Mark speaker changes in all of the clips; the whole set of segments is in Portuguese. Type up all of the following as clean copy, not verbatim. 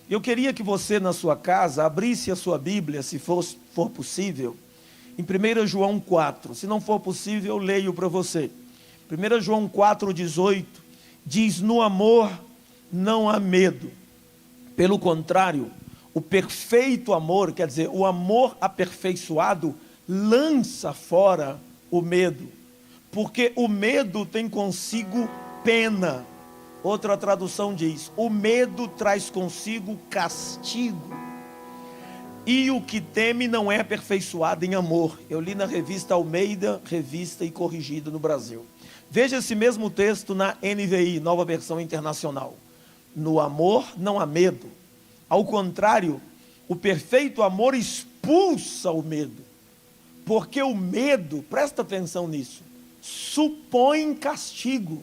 Speaker 1: Eu queria que você, na sua casa, abrisse a sua Bíblia, se for possível, em 1 João 4. Se não for possível, eu leio para você. 1 João 4,18 diz: no amor não há medo. Pelo contrário, o perfeito amor, quer dizer, o amor aperfeiçoado, lança fora o medo. Porque o medo tem consigo pena. Outra tradução diz: o medo traz consigo castigo. E o que teme não é aperfeiçoado em amor. Eu li na revista Almeida, revista e corrigida no Brasil. Veja esse mesmo texto na NVI, Nova Versão Internacional. No amor não há medo. Ao contrário, o perfeito amor expulsa o medo. Porque o medo, presta atenção nisso, supõe castigo.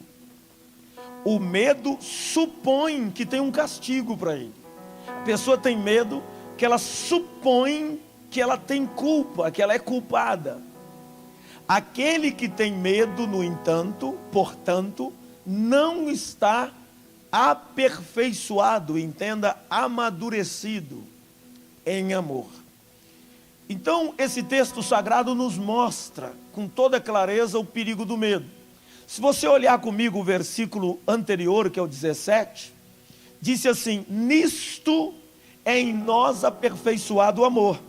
Speaker 1: O medo supõe que tem um castigo para ele. A pessoa tem medo que ela supõe que ela tem culpa, que ela é culpada. Aquele que tem medo, no entanto, portanto, não está aperfeiçoado, entenda, amadurecido em amor. Então, esse texto sagrado nos mostra com toda clareza o perigo do medo. Se você olhar comigo o versículo anterior, que é o 17, disse assim: nisto é em nós aperfeiçoado o amor.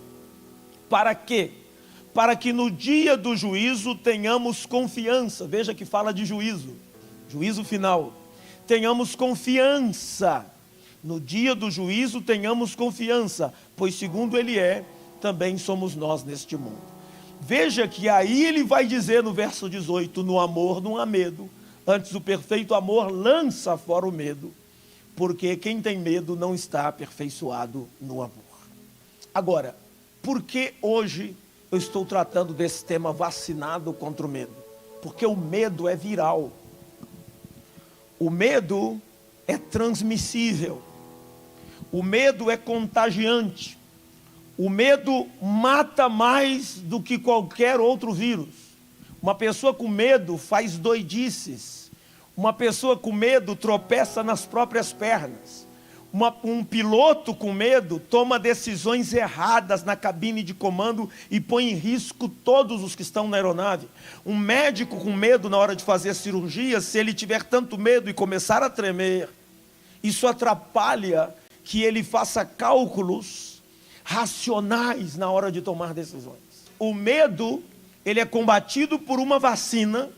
Speaker 1: Para quê? Para que no dia do juízo tenhamos confiança. Veja que fala de juízo, juízo final. Tenhamos confiança. No dia do juízo tenhamos confiança, pois segundo Ele é, também somos nós neste mundo. Veja que aí ele vai dizer no verso 18, no amor não há medo. Antes, o perfeito amor lança fora o medo, porque quem tem medo não está aperfeiçoado no amor. Agora, por que hoje eu estou tratando desse tema, vacinado contra o medo? Porque o medo é viral. O medo é transmissível. O medo é contagiante. O medo mata mais do que qualquer outro vírus. Uma pessoa com medo faz doidices. Uma pessoa com medo tropeça nas próprias pernas. Um piloto com medo toma decisões erradas na cabine de comando e põe em risco todos os que estão na aeronave. Um médico com medo na hora de fazer a cirurgia, se ele tiver tanto medo e começar a tremer, isso atrapalha que ele faça cálculos racionais na hora de tomar decisões. O medo, ele é combatido por uma vacina,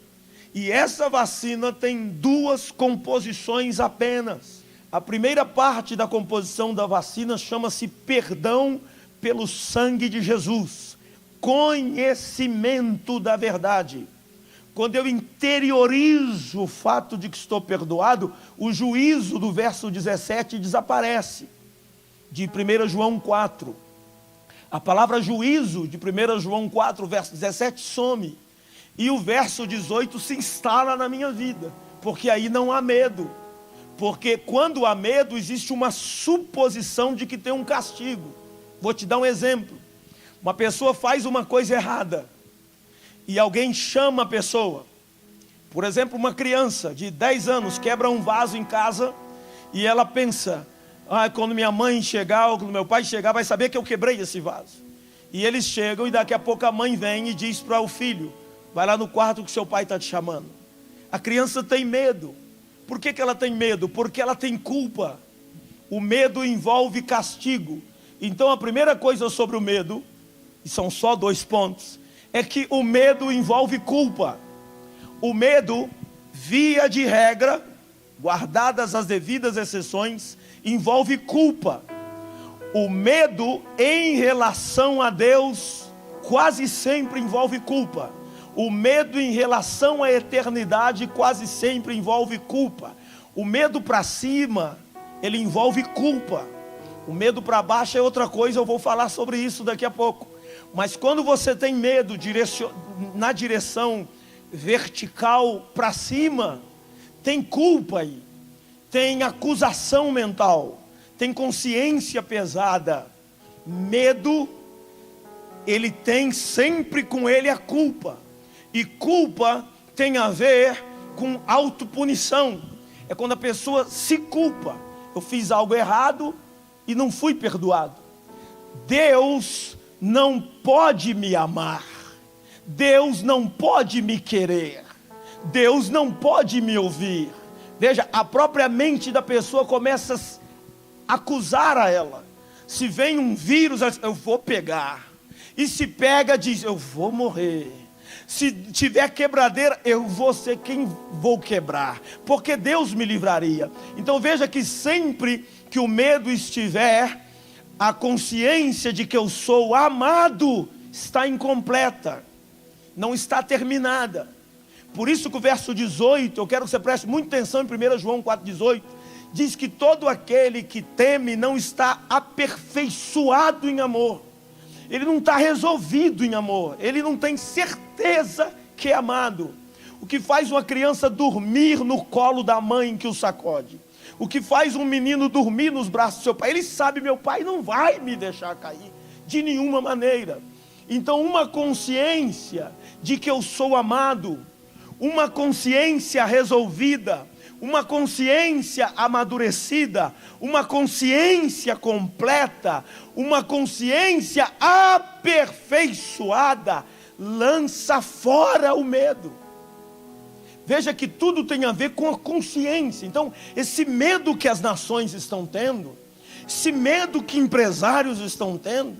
Speaker 1: e essa vacina tem duas composições apenas. A primeira parte da composição da vacina chama-se perdão pelo sangue de Jesus, conhecimento da verdade. Quando eu interiorizo o fato de que estou perdoado, o juízo do verso 17 desaparece. De 1 João 4, a palavra juízo de 1 João 4, verso 17 some, e o verso 18 se instala na minha vida, porque aí não há medo, porque quando há medo existe uma suposição de que tem um castigo. Vou te dar um exemplo. Uma pessoa faz uma coisa errada, e alguém chama a pessoa, por exemplo, uma criança de 10 anos quebra um vaso em casa, e ela pensa: quando minha mãe chegar, ou quando meu pai chegar, vai saber que eu quebrei esse vaso. E eles chegam, e daqui a pouco a mãe vem e diz para o filho: vai lá no quarto que seu pai está te chamando. A criança tem medo. Por que ela tem medo? Porque ela tem culpa. O medo envolve castigo. Então a primeira coisa sobre o medo, e são só 2 pontos, é que o medo envolve culpa. O medo, via de regra, guardadas as devidas exceções, envolve culpa. O medo em relação a Deus quase sempre envolve culpa. O medo em relação à eternidade quase sempre envolve culpa. O medo para cima, ele envolve culpa. O medo para baixo é outra coisa, eu vou falar sobre isso daqui a pouco. Mas quando você tem medo na direção vertical para cima, tem culpa aí. Tem acusação mental, tem consciência pesada. Medo, ele tem sempre com ele a culpa. E culpa tem a ver com autopunição. É quando a pessoa se culpa. Eu fiz algo errado, e não fui perdoado. Deus não pode me amar, Deus não pode me querer, Deus não pode me ouvir. Veja, a própria mente da pessoa começa a acusar a ela. Se vem um vírus, ela diz, eu vou pegar. E se pega, diz, eu vou morrer. Se tiver quebradeira, eu vou ser quem vou quebrar, porque Deus me livraria. Então veja que sempre que o medo estiver, a consciência de que eu sou amado está incompleta, não está terminada. Por isso que o verso 18, eu quero que você preste muita atenção em 1 João 4,18, diz que todo aquele que teme não está aperfeiçoado em amor. Ele não está resolvido em amor, ele não tem certeza que é amado. O que faz uma criança dormir no colo da mãe que o sacode, o que faz um menino dormir nos braços do seu pai, ele sabe, meu pai não vai me deixar cair de nenhuma maneira. Então uma consciência de que eu sou amado, uma consciência resolvida, uma consciência amadurecida, uma consciência completa, uma consciência aperfeiçoada, lança fora o medo. Veja que tudo tem a ver com a consciência. Então, esse medo que as nações estão tendo, esse medo que empresários estão tendo,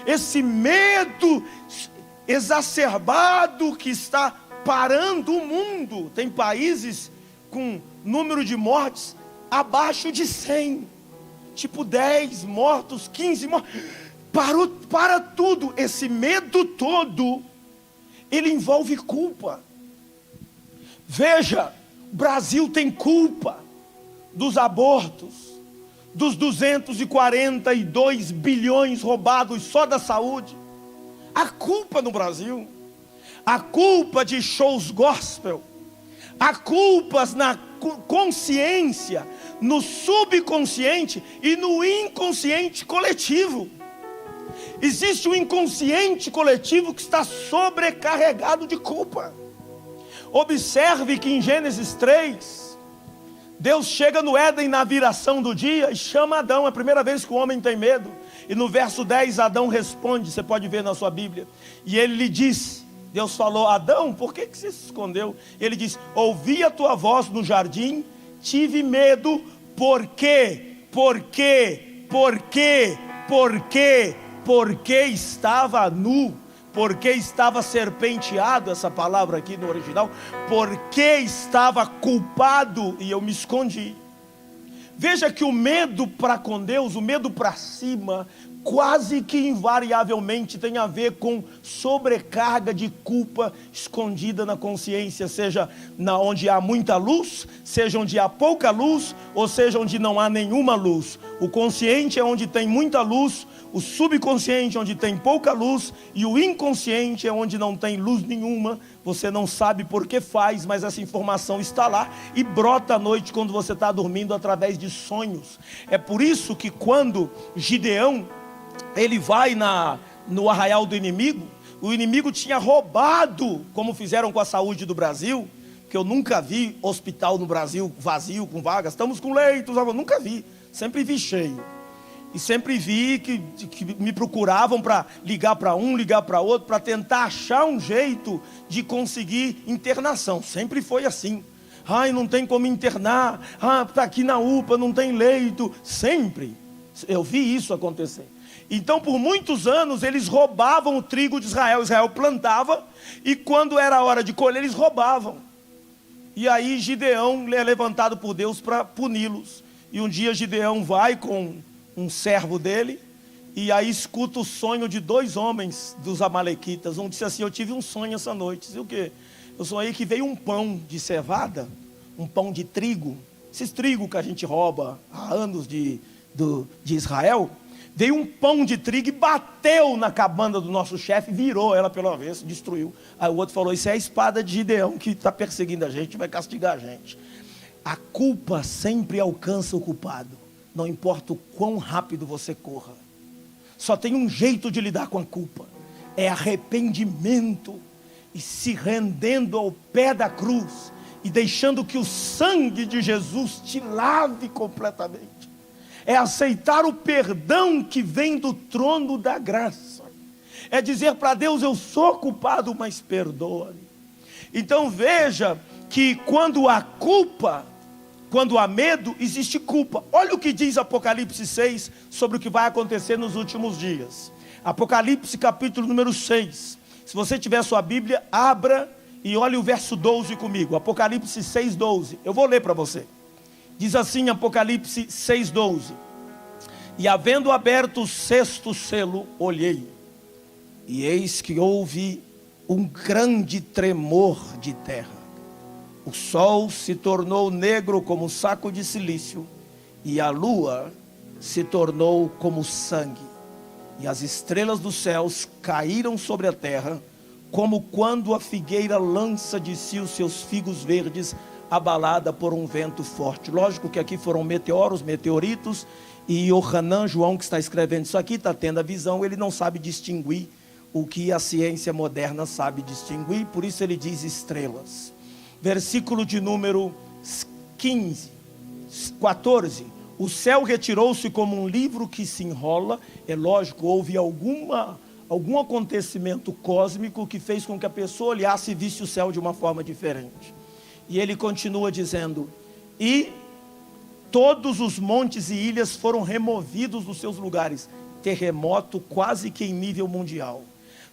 Speaker 1: esse medo exacerbado que está parando o mundo. Tem países com número de mortes abaixo de 100, tipo 10 mortos, 15 mortos, para tudo. Esse medo todo, ele envolve culpa. Veja, o Brasil tem culpa dos abortos, dos 242 bilhões roubados só da saúde. A culpa no Brasil, a culpa de shows gospel, há culpas na consciência, no subconsciente e no inconsciente coletivo. Existe um inconsciente coletivo que está sobrecarregado de culpa. Observe que em Gênesis 3, Deus chega no Éden na viração do dia e chama Adão. É a primeira vez que o homem tem medo. E no verso 10 Adão responde, você pode ver na sua Bíblia, e ele lhe diz, Deus falou, Adão, por que você se escondeu? Ele diz, ouvi a tua voz no jardim, tive medo, porque estava nu, porque estava serpenteado, essa palavra aqui no original, porque estava culpado e eu me escondi. Veja que o medo para com Deus, o medo para cima, quase que invariavelmente tem a ver com sobrecarga de culpa escondida na consciência, seja onde há muita luz, seja onde há pouca luz, ou seja onde não há nenhuma luz. O consciente é onde tem muita luz, o subconsciente é onde tem pouca luz, e o inconsciente é onde não tem luz nenhuma. Você não sabe por que faz, mas essa informação está lá e brota à noite quando você está dormindo através de sonhos. É por isso que quando Gideão ele vai no arraial do inimigo, o inimigo tinha roubado, como fizeram com a saúde do Brasil, que eu nunca vi hospital no Brasil vazio, com vagas, estamos com leitos, eu nunca vi, sempre vi cheio. E sempre vi que me procuravam para ligar para um, ligar para outro, para tentar achar um jeito de conseguir internação. Sempre foi assim. Ai, não tem como internar. Ah, está aqui na UPA, não tem leito. Sempre. Eu vi isso acontecer. Então, por muitos anos, eles roubavam o trigo de Israel. Israel plantava e quando era a hora de colher, eles roubavam. E aí Gideão é levantado por Deus para puni-los. E um dia Gideão vai com um servo dele, e aí escuta o sonho de 2 homens dos amalequitas. Um disse assim, eu tive um sonho essa noite. Disse, o quê? Eu sonhei que veio um pão de cevada, um pão de trigo, esses trigo que a gente rouba há anos de Israel. Veio um pão de trigo e bateu na cabana do nosso chefe, virou ela pelo avesso, destruiu. Aí o outro falou, isso é a espada de Gideão que está perseguindo a gente, vai castigar a gente. A culpa sempre alcança o culpado. Não importa o quão rápido você corra, só tem um jeito de lidar com a culpa, é arrependimento, e se rendendo ao pé da cruz, e deixando que o sangue de Jesus te lave completamente. é aceitar o perdão que vem do trono da graça. É dizer para Deus: eu sou culpado, mas perdoa-me. Então veja que quando há culpa, quando há medo, existe culpa. Olha o que diz Apocalipse 6 sobre o que vai acontecer nos últimos dias. Apocalipse capítulo número 6. Se você tiver sua Bíblia, abra e olhe o verso 12 comigo. Apocalipse 6, 12. Eu vou ler para você. Diz assim, Apocalipse 6, 12. E havendo aberto o sexto selo, olhei, e eis que houve um grande tremor de terra. O sol se tornou negro como saco de cilício, e a lua se tornou como sangue, e as estrelas dos céus caíram sobre a terra, como quando a figueira lança de si os seus figos verdes, abalada por um vento forte. Lógico que aqui foram meteoros, meteoritos, e Yohanan, João que está escrevendo isso aqui, está tendo a visão, ele não sabe distinguir o que a ciência moderna sabe distinguir, por isso ele diz estrelas. Versículo de número 14. O céu retirou-se como um livro que se enrola. É lógico, houve algum acontecimento cósmico que fez com que a pessoa olhasse e visse o céu de uma forma diferente. E ele continua dizendo: e todos os montes e ilhas foram removidos dos seus lugares. Terremoto quase que em nível mundial.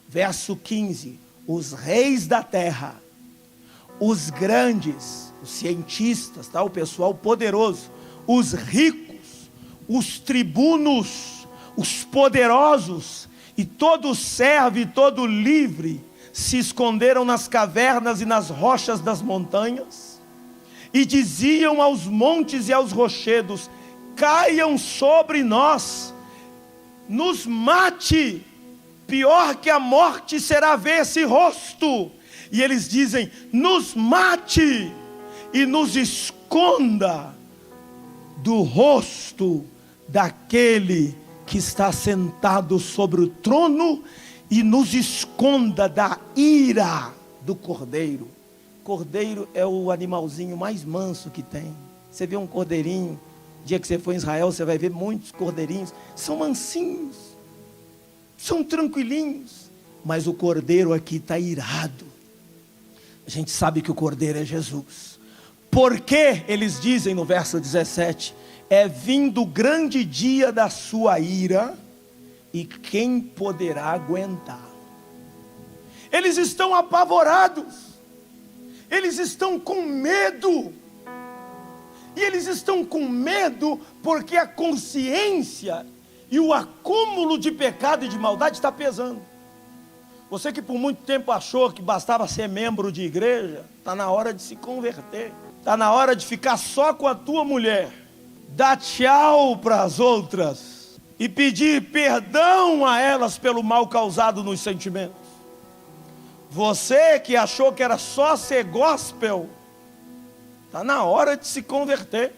Speaker 1: Verso 15. Os reis da terra, os grandes, os cientistas, tá? O pessoal poderoso, os ricos, os tribunos, os poderosos, e todo servo e todo livre, se esconderam nas cavernas e nas rochas das montanhas, e diziam aos montes e aos rochedos: caiam sobre nós, nos mate, pior que a morte será ver esse rosto. E eles dizem: nos mate e nos esconda do rosto daquele que está sentado sobre o trono, e nos esconda da ira do cordeiro. Cordeiro é o animalzinho mais manso que tem. Você vê um cordeirinho, dia que você for em Israel, você vai ver muitos cordeirinhos, são mansinhos, são tranquilinhos, mas o cordeiro aqui está irado. A gente sabe que o cordeiro é Jesus, porque eles dizem no verso 17: é vindo o grande dia da sua ira, e quem poderá aguentar? Eles estão apavorados, eles estão com medo, e eles estão com medo porque a consciência e o acúmulo de pecado e de maldade está pesando. Você que por muito tempo achou que bastava ser membro de igreja, está na hora de se converter, está na hora de ficar só com a tua mulher, dar tchau para as outras e pedir perdão a elas pelo mal causado nos sentimentos. Você que achou que era só ser gospel, está na hora de se converter,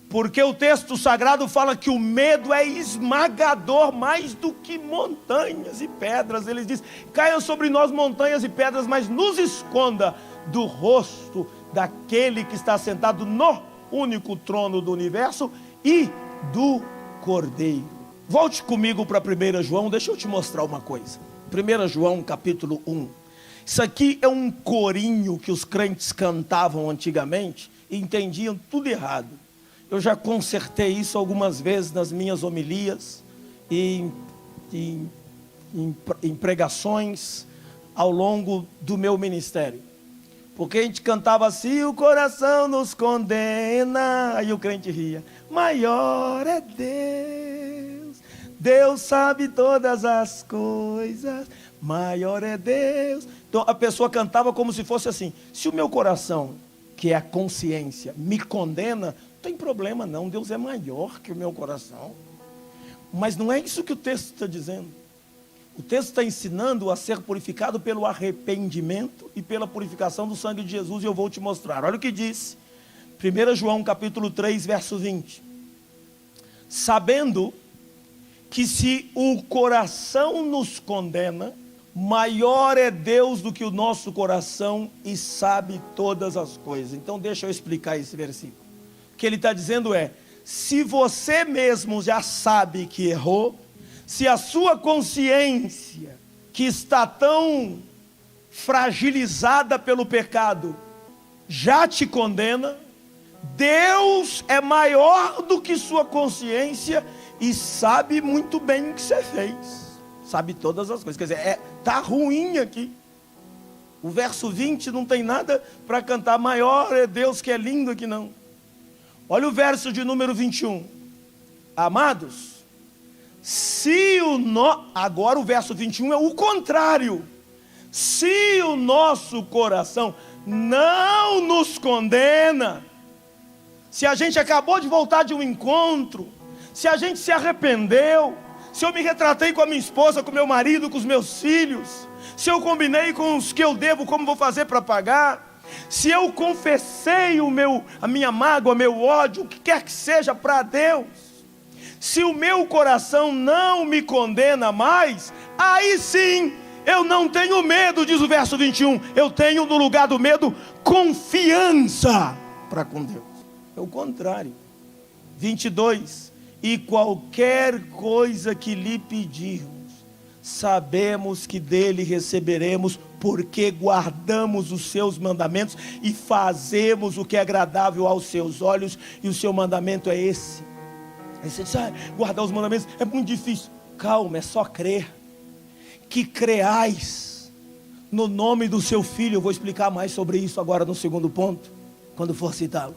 Speaker 1: porque o texto sagrado fala que o medo é esmagador mais do que montanhas e pedras. Ele diz: caiam sobre nós montanhas e pedras, mas nos esconda do rosto daquele que está sentado no único trono do universo e do Cordeiro. Volte comigo para 1 João, deixa eu te mostrar uma coisa. 1 João capítulo 1. Isso aqui é um corinho que os crentes cantavam antigamente e entendiam tudo errado. Eu já consertei isso algumas vezes nas minhas homilias e em pregações ao longo do meu ministério. Porque a gente cantava assim: o coração nos condena, aí o crente ria: maior é Deus, Deus sabe todas as coisas, maior é Deus. Então a pessoa cantava como se fosse assim: se o meu coração, que é a consciência, me condena, não tem problema não, Deus é maior que o meu coração. Mas não é isso que o texto está dizendo. O texto está ensinando a ser purificado pelo arrependimento e pela purificação do sangue de Jesus, e eu vou te mostrar. Olha o que diz 1 João capítulo 3, verso 20. Sabendo que se o coração nos condena, maior é Deus do que o nosso coração e sabe todas as coisas. Então deixa eu explicar esse versículo. O que ele está dizendo é: se você mesmo já sabe que errou, se a sua consciência, que está tão fragilizada pelo pecado, já te condena, Deus é maior do que sua consciência e sabe muito bem o que você fez. Sabe todas as coisas. Quer dizer, tá ruim aqui. O verso 20 não tem nada para cantar. Maior é Deus que é lindo aqui não. Olha o verso de número 21. Amados, agora o verso 21 é o contrário. Se o nosso coração não nos condena, se a gente acabou de voltar de um encontro, se a gente se arrependeu, se eu me retratei com a minha esposa, com meu marido, com os meus filhos, se eu combinei com os que eu devo, como vou fazer para pagar, se eu confessei a minha mágoa, meu ódio, o que quer que seja para Deus, se o meu coração não me condena mais, aí sim eu não tenho medo, diz o verso 21, eu tenho no lugar do medo confiança para com Deus. É o contrário. 22, e qualquer coisa que lhe pedirmos, sabemos que dele receberemos, porque guardamos os seus mandamentos e fazemos o que é agradável aos seus olhos, e o seu mandamento é esse. Aí você diz, guardar os mandamentos é muito difícil. Calma, é só crer. Que creais no nome do seu filho. Eu vou explicar mais sobre isso agora no segundo ponto, quando for citá-lo.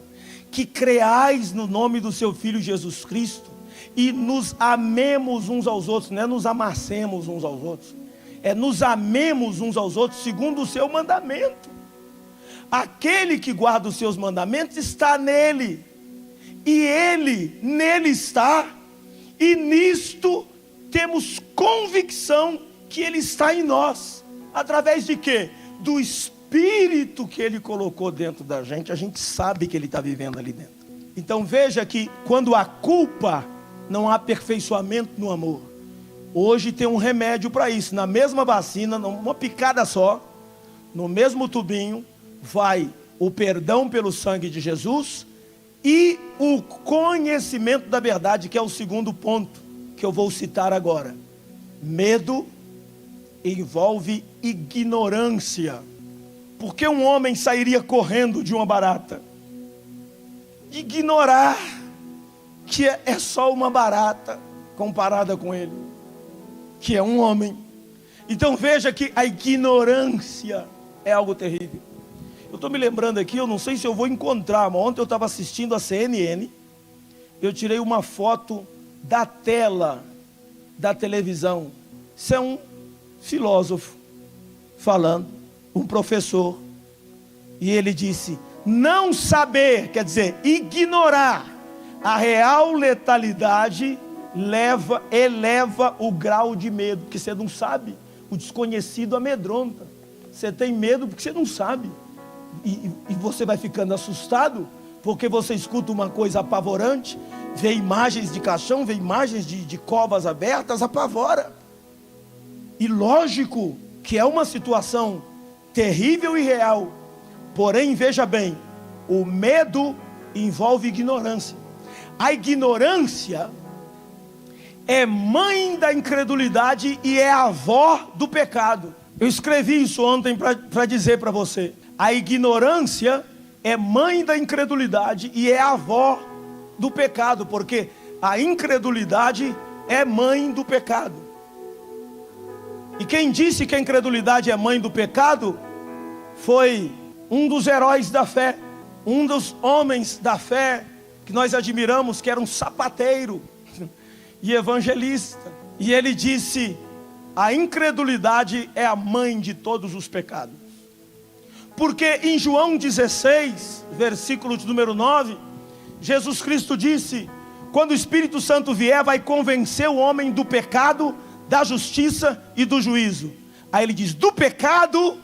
Speaker 1: Que creais no nome do seu filho Jesus Cristo e nos amemos uns aos outros. Não é nos amassemos uns aos outros, é nos amemos uns aos outros segundo o seu mandamento. Aquele que guarda os seus mandamentos está nele, e ele nele está, e nisto temos convicção que ele está em nós. Através de quê? Do Espírito que ele colocou dentro da gente. A gente sabe que ele está vivendo ali dentro. Então veja que quando há culpa, não há aperfeiçoamento no amor. Hoje tem um remédio para isso. Na mesma vacina, numa picada só, no mesmo tubinho, vai o perdão pelo sangue de Jesus e o conhecimento da verdade, que é o segundo ponto que eu vou citar agora. Medo envolve ignorância. Por que um homem sairia correndo de uma barata? Ignorar que é só uma barata comparada com ele, que é um homem. Então veja que a ignorância é algo terrível. Eu estou me lembrando aqui, eu não sei se eu vou encontrar, mas ontem eu estava assistindo a CNN, eu tirei uma foto da tela da televisão. Isso é um filósofo falando, um professor, e ele disse: não saber, quer dizer, ignorar a real letalidade eleva o grau de medo, porque você não sabe. O desconhecido amedronta. Você tem medo porque você não sabe, e você vai ficando assustado porque você escuta uma coisa apavorante, vê imagens de caixão, vê imagens de covas abertas, apavora. E lógico que é uma situação terrível e real. Porém, veja bem, o medo envolve ignorância. A ignorância é mãe da incredulidade e é avó do pecado. Eu escrevi isso ontem para dizer para você. A ignorância é mãe da incredulidade e é avó do pecado, porque a incredulidade é mãe do pecado. E quem disse que a incredulidade é mãe do pecado foi um dos heróis da fé, um dos homens da fé que nós admiramos, que era um sapateiro e evangelista. E ele disse: a incredulidade é a mãe de todos os pecados. Porque em João 16, versículo de número 9, Jesus Cristo disse: quando o Espírito Santo vier, vai convencer o homem do pecado, da justiça e do juízo. Aí ele diz: do pecado,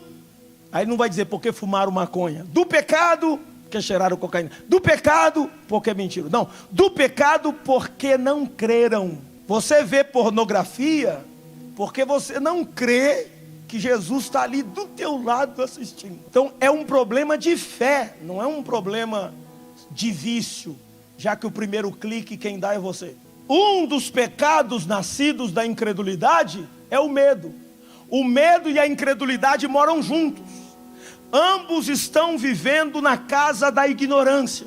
Speaker 1: aí ele não vai dizer porque fumaram maconha, do pecado porque cheiraram cocaína, do pecado porque mentiram, não, do pecado porque não creram. Você vê pornografia porque você não crê que Jesus está ali do teu lado assistindo. Então é um problema de fé, não é um problema de vício, já que o primeiro clique quem dá é você. Um dos pecados nascidos da incredulidade é o medo. O medo e a incredulidade moram juntos. Ambos estão vivendo na casa da ignorância.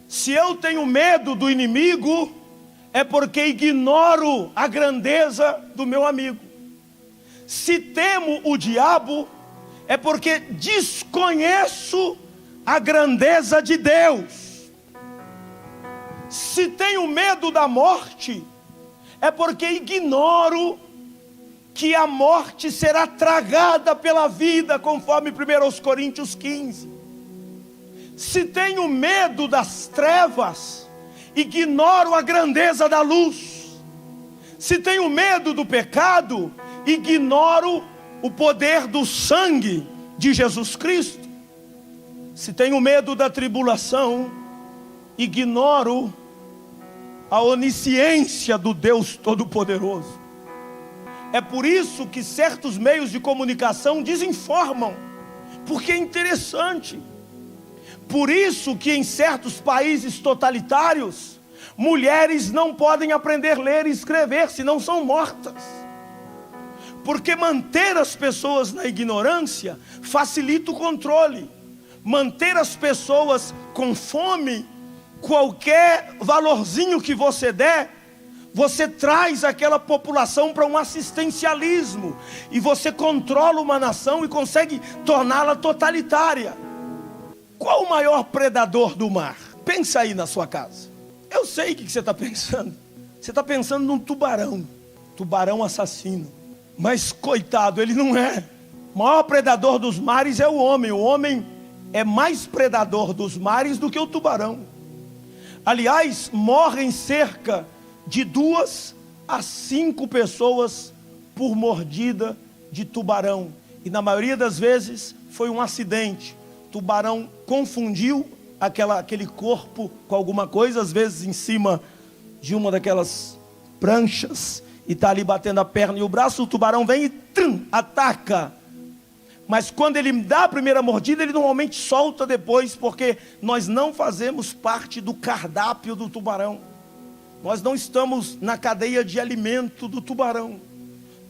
Speaker 1: Se eu tenho medo do inimigo, é porque ignoro a grandeza do meu amigo. Se temo o diabo, é porque desconheço a grandeza de Deus. Se tenho medo da morte, é porque ignoro que a morte será tragada pela vida, conforme 1 Coríntios 15. Se tenho medo das trevas, ignoro a grandeza da luz. Se tenho medo do pecado, ignoro o poder do sangue de Jesus Cristo. Se tenho medo da tribulação, ignoro a onisciência do Deus Todo-Poderoso. É por isso que certos meios de comunicação desinformam, porque é interessante. Por isso que em certos países totalitários, mulheres não podem aprender a ler e escrever, senão são mortas. Porque manter as pessoas na ignorância facilita o controle. Manter as pessoas com fome, qualquer valorzinho que você der, você traz aquela população para um assistencialismo. E você controla uma nação e consegue torná-la totalitária. Qual o maior predador do mar? Pensa aí na sua casa. Eu sei o que você está pensando. Você está pensando num tubarão. Tubarão assassino. Mas coitado, ele não é. O maior predador dos mares é o homem. O homem é mais predador dos mares do que o tubarão. Aliás, morrem cerca de 2 a 5 pessoas por mordida de tubarão. E na maioria das vezes foi um acidente. O tubarão confundiu aquele corpo com alguma coisa, às vezes em cima de uma daquelas pranchas, e está ali batendo a perna e o braço, o tubarão vem e ataca. Mas quando ele dá a primeira mordida, ele normalmente solta depois, porque nós não fazemos parte do cardápio do tubarão. Nós não estamos na cadeia de alimento do tubarão.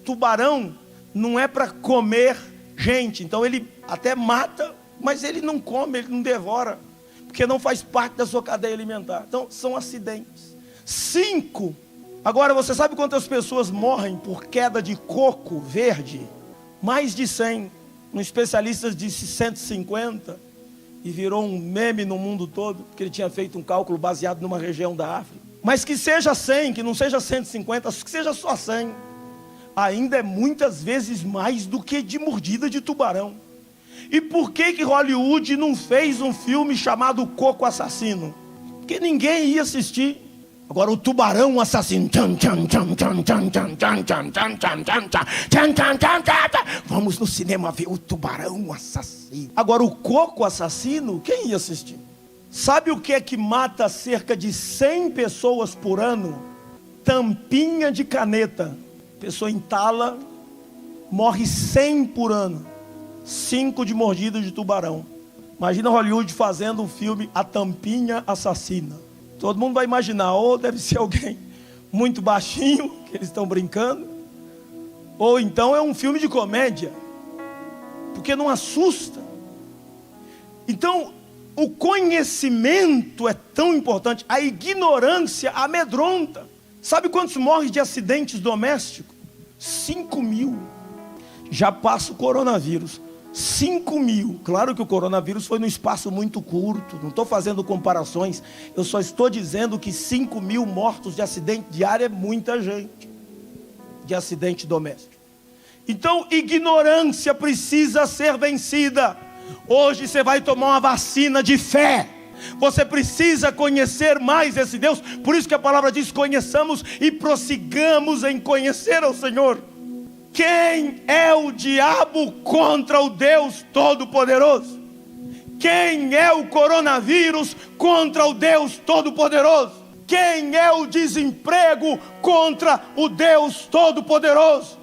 Speaker 1: Tubarão não é para comer gente, então ele até mata, mas ele não come, ele não devora, porque não faz parte da sua cadeia alimentar. Então são acidentes. 5. Agora você sabe quantas pessoas morrem por queda de coco verde? Mais de 100. Um especialista disse 150 e virou um meme no mundo todo, porque ele tinha feito um cálculo baseado numa região da África. Mas que seja 100, que não seja 150, que seja só 100, ainda é muitas vezes mais do que de mordida de tubarão. E por que Hollywood não fez um filme chamado Coco Assassino? Porque ninguém ia assistir. Agora o tubarão assassino. Vamos no cinema ver o tubarão assassino. Agora o coco assassino, quem ia assistir? Sabe o que é que mata cerca de 100 pessoas por ano? Tampinha de caneta. A pessoa entala, morre 100 por ano. 5 de mordida de tubarão. Imagina Hollywood fazendo um filme A Tampinha Assassina. Todo mundo vai imaginar, ou deve ser alguém muito baixinho, que eles estão brincando, ou então é um filme de comédia, porque não assusta. Então, o conhecimento é tão importante, a ignorância amedronta. Sabe quantos morrem de acidentes domésticos? 5.000. Já passa o coronavírus. 5.000, claro que o coronavírus foi num espaço muito curto, não estou fazendo comparações, eu só estou dizendo que 5.000 mortos de acidente diário é muita gente, de acidente doméstico. Então, ignorância precisa ser vencida. Hoje você vai tomar uma vacina de fé, você precisa conhecer mais esse Deus, por isso que a palavra diz, conheçamos e prossigamos em conhecer ao Senhor. Quem é o diabo contra o Deus Todo-Poderoso? Quem é o coronavírus contra o Deus Todo-Poderoso? Quem é o desemprego contra o Deus Todo-Poderoso?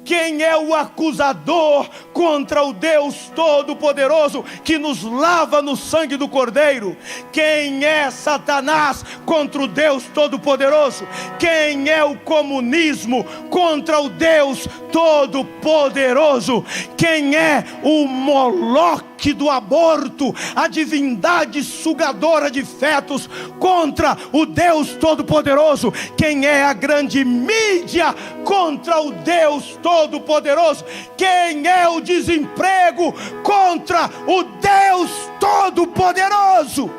Speaker 1: Quem é o acusador contra o Deus Todo-Poderoso que nos lava no sangue do Cordeiro? Quem é Satanás contra o Deus Todo-Poderoso? Quem é o comunismo contra o Deus Todo-Poderoso? Quem é o Moloque do aborto, a divindade sugadora de fetos contra o Deus Todo-Poderoso? Quem é a grande mídia contra o Deus Todo-Poderoso? Quem é o desemprego contra o Deus Todo-Poderoso?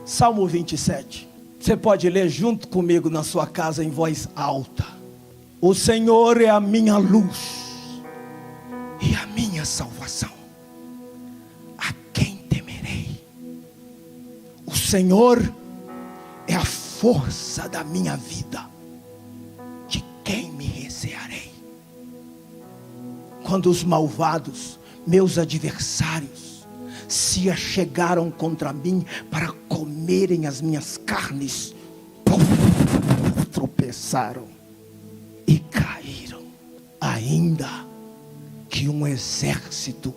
Speaker 1: Salmo 27. Você pode ler junto comigo na sua casa em voz alta. O Senhor é a minha luz e a minha salvação. A quem temerei? O Senhor é a força da minha vida. De quem me recearei? Quando os malvados, meus adversários, se achegaram contra mim para comerem as minhas carnes, tropeçaram e caíram. Ainda que um exército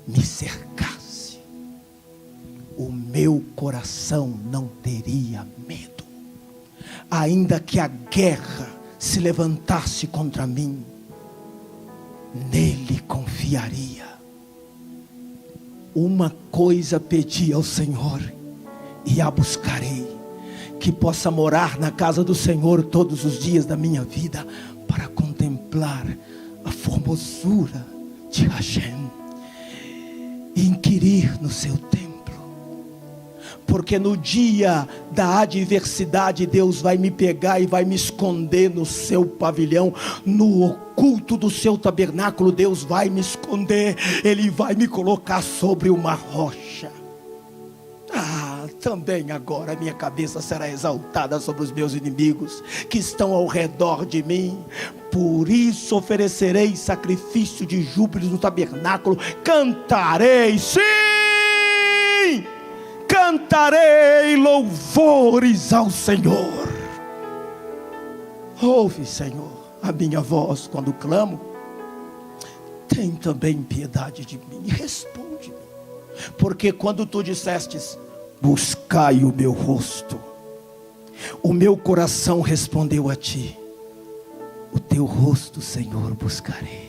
Speaker 1: me cercasse, o meu coração não teria medo. Ainda que a guerra se levantasse contra mim, nele confiaria. Uma coisa pedi ao Senhor e a buscarei, que possa morar na casa do Senhor todos os dias da minha vida, para contemplar a formosura de Hashem e inquirir no seu templo. Porque no dia da adversidade, Deus vai me pegar e vai me esconder no seu pavilhão, no oculto do seu tabernáculo. Deus vai me esconder, Ele vai me colocar sobre uma rocha. Também agora minha cabeça será exaltada sobre os meus inimigos que estão ao redor de mim. Por isso oferecerei sacrifício de júbilo no tabernáculo. Cantarei, sim, cantarei louvores ao Senhor. Ouve, Senhor, a minha voz quando clamo. Tem também piedade de mim e responde-me. Porque quando tu dissestes: buscai o meu rosto, o meu coração respondeu a ti: o teu rosto, Senhor, buscarei.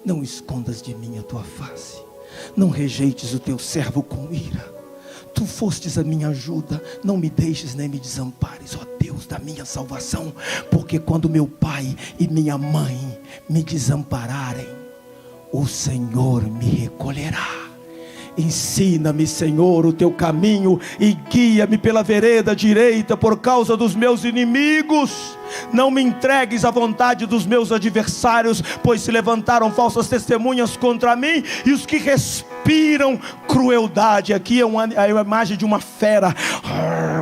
Speaker 1: Não escondas de mim a tua face, não rejeites o teu servo com ira. Tu fostes a minha ajuda, não me deixes nem me desampares, ó Deus da minha salvação. Porque quando meu pai e minha mãe me desampararem, o Senhor me recolherá. Ensina-me, Senhor, o teu caminho e guia-me pela vereda direita por causa dos meus inimigos. Não me entregues à vontade dos meus adversários, pois se levantaram falsas testemunhas contra mim, e os que respiram crueldade. Aqui é a imagem de uma fera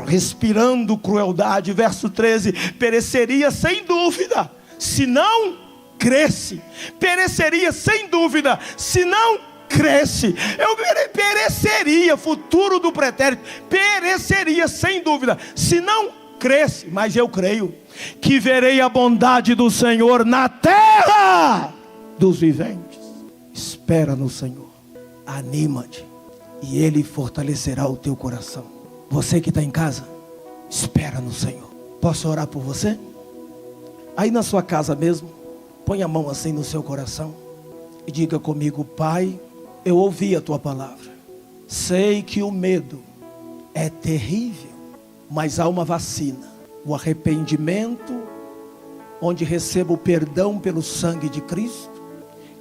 Speaker 1: respirando crueldade. Verso 13: pereceria sem dúvida se não cresce. Pereceria sem dúvida se não cresce. Eu pereceria, futuro do pretérito, pereceria sem dúvida se não cresce. Mas eu creio que verei a bondade do Senhor na terra dos viventes. Espera no Senhor, anima-te e Ele fortalecerá o teu coração. Você que está em casa, espera no Senhor. Posso orar por você? Aí na sua casa mesmo, põe a mão assim no seu coração e diga comigo: Pai, eu ouvi a tua palavra. Sei que o medo é terrível, mas há uma vacina: o arrependimento, onde recebo o perdão pelo sangue de Cristo,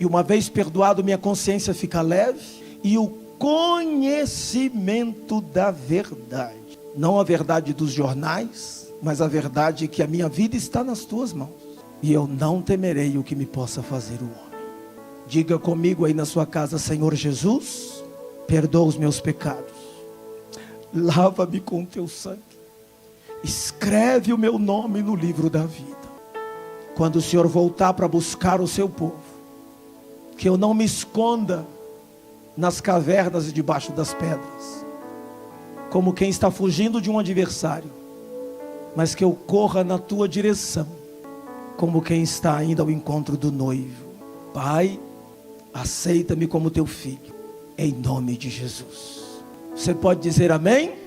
Speaker 1: e uma vez perdoado minha consciência fica leve, e o conhecimento da verdade, não a verdade dos jornais, mas a verdade que a minha vida está nas tuas mãos, e eu não temerei o que me possa fazer o homem. Diga comigo aí na sua casa: Senhor Jesus, perdoa os meus pecados, lava-me com teu sangue, escreve o meu nome no livro da vida. Quando o Senhor voltar para buscar o seu povo, que eu não me esconda nas cavernas e debaixo das pedras, como quem está fugindo de um adversário, mas que eu corra na tua direção, como quem está indo ao encontro do noivo. Pai, aceita-me como teu filho, em nome de Jesus. Você pode dizer amém?